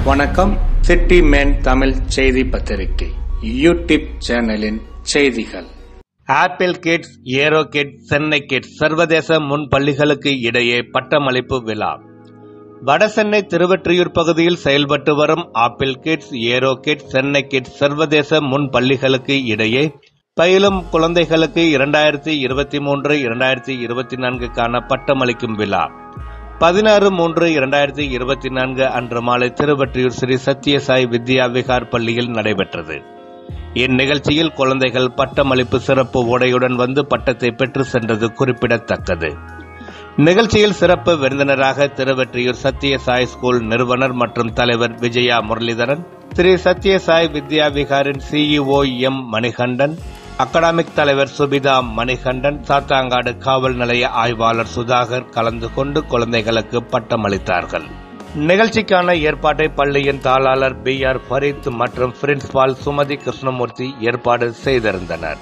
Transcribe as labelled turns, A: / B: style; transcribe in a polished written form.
A: வணக்கம். City man Tamil செய்தி பத்திரிகை யூடியூப் சேனலின் செய்திகள். Apple Kids, Aero Kids, Chennai Kids சர்வதேச முன் பள்ளிகளுக்கு இடையே பட்டமளிப்பு விழா. வடசென்னை திருவொற்றியூர் பகுதியில் செயல்பட்டு வரும் Apple Kids, Aero Kids, Chennai Kids சர்வதேச முன் பள்ளிகளுக்கு இடையே பயிலும் குழந்தைகளுக்கு 2023-2024 பட்டமளிக்கும் விழா 16/3/2024 அன்று மாலை திருவொற்றியூர் ஸ்ரீ சத்யசாய் வித்யா விகார் பள்ளியில் நடைபெற்றது. இந்நிகழ்ச்சியில் குழந்தைகள் பட்டமளிப்பு சிறப்பு உடையுடன் வந்து பட்டத்தை பெற்று சென்றது குறிப்பிடத்தக்கது. நிகழ்ச்சியில் சிறப்பு விருந்தினராக திருவொற்றியூர் சத்யசாய் ஸ்கூல் நிறுவனர் மற்றும் தலைவர் விஜயா முரளிதரன், ஸ்ரீ சத்யசாய் வித்யா விகாரின் CEO எம் மணிகண்டன், அகாடமிக் தலைவர் சுபிதா மணிகண்டன், சாத்தாங்காடு காவல் நிலைய ஆய்வாளர் சுதாகர் கலந்து கொண்டு குழந்தைகளுக்கு பட்டமளித்தார்கள். நிகழ்ச்சிக்கான ஏற்பாட்டை பள்ளியின் தாளாளர் BR ஃபரீத் மற்றும் பிரின்சிபால் சுமதி கிருஷ்ணமூர்த்தி ஏற்பாடு செய்திருந்தனர்.